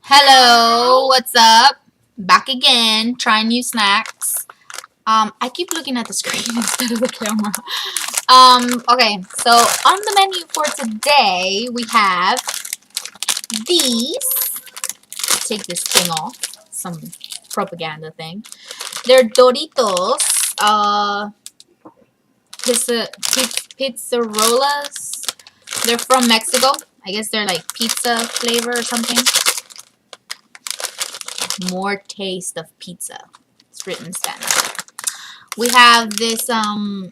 Hello, what's up? Back again, trying new snacks. I keep looking at the screen instead of the camera. Okay, so on the menu for today, we have these. Take this thing off. Some propaganda thing. They're Doritos. Pizzarolas. They're from Mexico. I guess they're like pizza flavor or something. More taste of pizza. It's written in Spanish. We have this little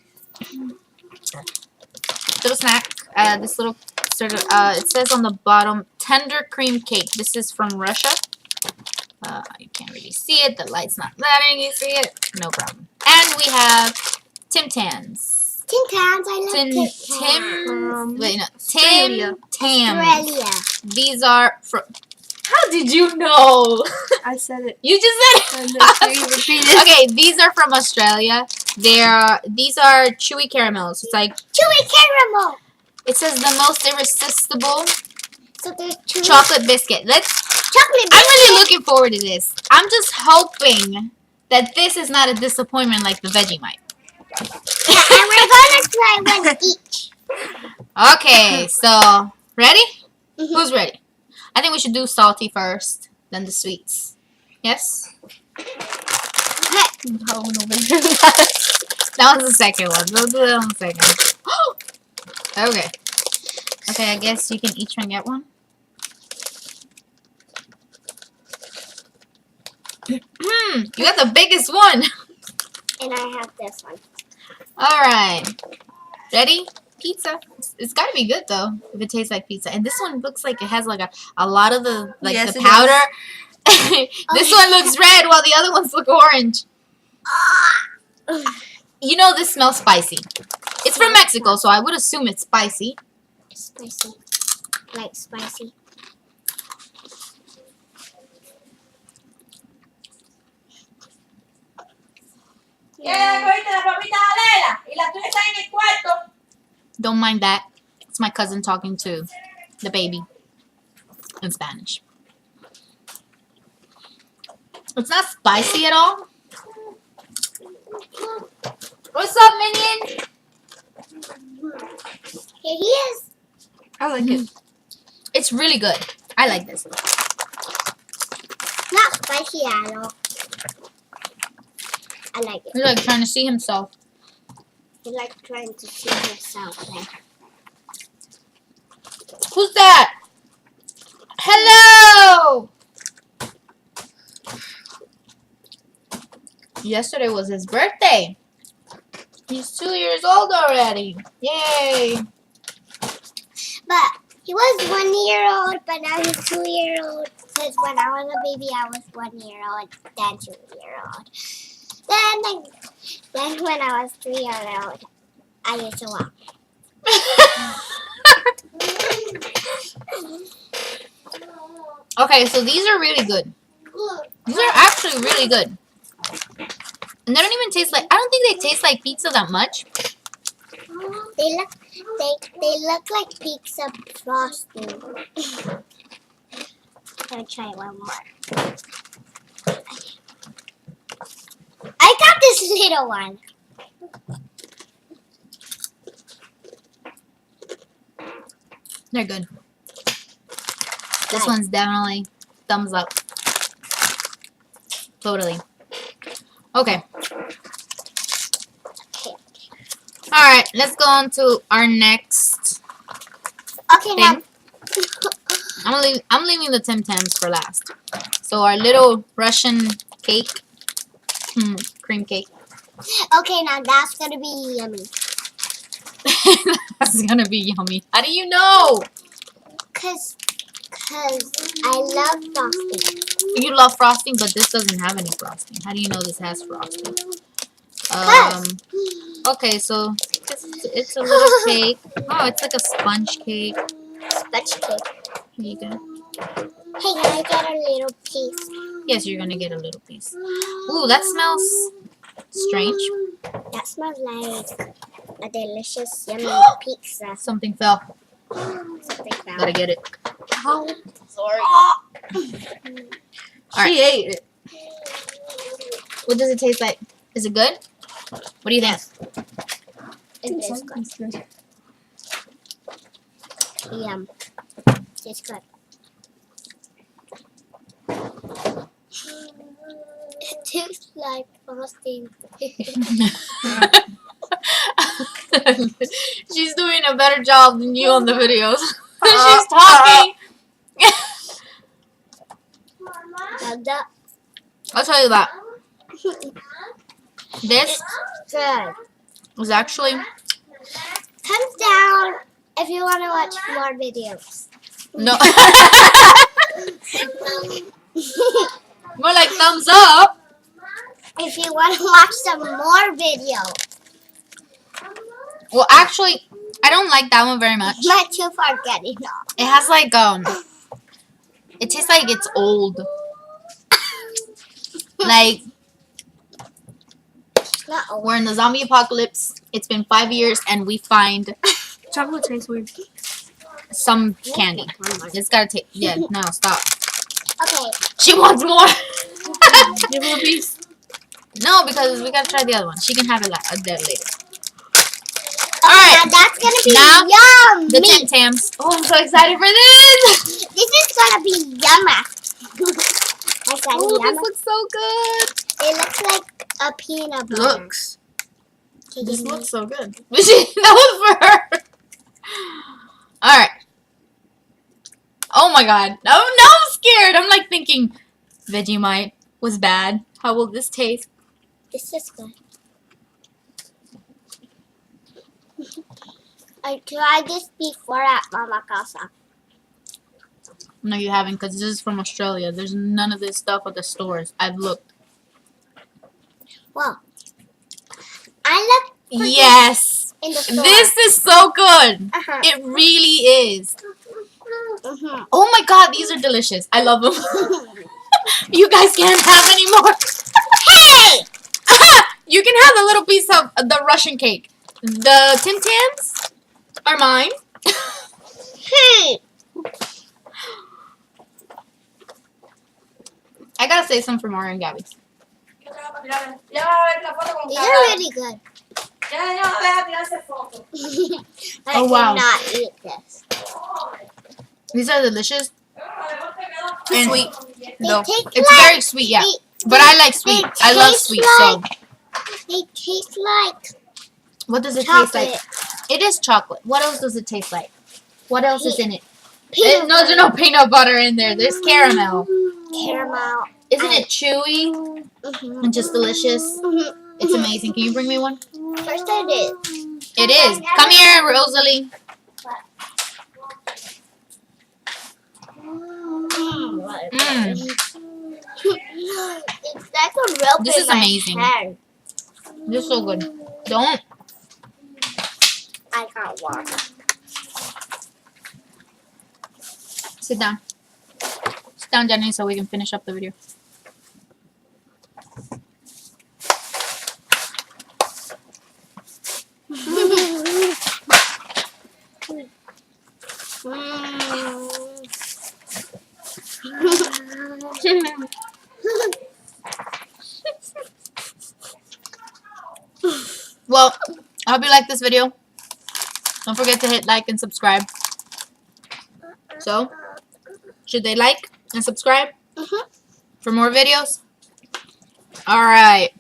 snack. This little sort of it says on the bottom tender cream cake. This is from Russia. You can't really see it. The light's not letting you see it. No problem. And we have Tim Tams. Tim Tams. I love Tim Tams. Wait, no. Australia. Tim Tams. Australia. These are from. How did you know? I said it. You just said it. Repeat it. Okay, these are from Australia. These are chewy caramels. It's like Chewy caramel. it says the most irresistible So there's chewy chocolate biscuit. chocolate. I'm really looking forward to this. I'm just hoping that this is not a disappointment like the Vegemite. Yeah, and we're gonna try one each. Okay, so ready? Mhm. Who's ready? I think we should do salty first, then the sweets. Yes? No, nobody. That was the second one. We'll do it on the second. Okay. Okay, I guess you can each one get one. You got the biggest one. And I have this one. Alright. Ready? Pizza. It's gotta be good though, if it tastes like pizza. And this one looks like it has like a lot of the Yes, the it powder. This one looks red while the other ones look orange. You know this smells spicy. It's from Mexico, so I would assume it's spicy. Spicy. Like spicy. Don't mind that. It's my cousin talking to the baby in Spanish. It's not spicy at all. What's up, Minion? Here he is. I like it. It's really good. I like this. Not spicy at all. I like it. He's like trying to see himself. He's like trying to see himself. Like. Who's that? Hello! Yesterday was his birthday. He's 2 years old already. Yay! But he was 1 year old, but now he's 2 year old. Because when I was a baby, I was 1 year old, then 2 year old. Then when I was 3 year old, I used to walk. Okay, so these are really good. These are actually really good. And they don't even taste like, I don't think they taste like pizza that much. They look like pizza frosting. I'll try one more. I got this little one. They're good. This one's definitely thumbs up. Totally. Okay. Alright, let's go on to our next Okay, now. thing. I'm leaving the Tim Tams for last. So our little Russian cake. Cream cake. Okay, now that's gonna be yummy. That's gonna be yummy. How do you know? Cause I love frosting. You love frosting, but this doesn't have any frosting. How do you know this has frosting? Okay, so it's a little cake. Oh, it's like a sponge cake. Sponge cake. Here you go. Hey, can I get a little piece? Yes, you're gonna get a little piece. Ooh, that smells strange. That smells like a delicious, yummy pizza. Something fell. Something Gotta get it. Sorry. She ate it. What does it taste like? Is it good? What do you think? It is good. Yum. It's good. It tastes like frosting. She's doing a better job than you on the videos. She's talking. I'll tell you that. This Good. was actually Thumbs down if you want to watch more videos. no. More like thumbs up. If you want to watch some more videos. Well, actually, I don't like that one very much. Not too far getting off. It has like it tastes like it's old. Like Not old. we're in the zombie apocalypse. It's been 5 years, and we find Chocolate tastes weird. some candy. It's gotta take. Yeah, no, stop. Okay. She wants more. Give her a piece. No, because we gotta try the other one. She can have it there later. Now Alright, that's gonna be Now, yum. the Tim Tams. Oh, I'm so excited for this. This is gonna be yum. I said Oh, yum. this looks so good. It looks like a peanut butter. Looks. Can This you- looks so good. That was for her. Alright. Oh my god. No, I'm scared. I'm like thinking Vegemite was bad. How will this taste? This is good. I tried this before at Mama Casa. No, you haven't, because this is from Australia. There's none of this stuff at the stores. I've looked. Well, I looked for Yes. in the store. This is so good. Uh-huh. It really is. Mhm. Oh my god, these are delicious. I love them. You guys can't have any more. Hey! You can have a little piece of the Russian cake. The Tim Tams are mine. Hey! I gotta say some for Mario and Gabby. These are really good. I Oh, wow. cannot eat this. These are delicious. Too And- sweet. No, taste it's like- very sweet, yeah. But I like sweet. I love taste sweet, so. They taste like What does it chocolate. taste like? It is chocolate. What else does it taste like? What else is in it? Peanut No, there's no peanut butter in there. There's caramel. caramel. Isn't it chewy Mhm. and just delicious? Mhm. It's amazing. Can you bring me one? First I did. It is. Come here, Rosalie. It's like a rope This in is my amazing. hand. They're so good. Don't. I got one. Sit down. Sit down, Jenny, so we can finish up the video. Well, I hope you like this video. Don't forget to hit like and subscribe. So, should they like and subscribe Mhm. for more videos? Alright.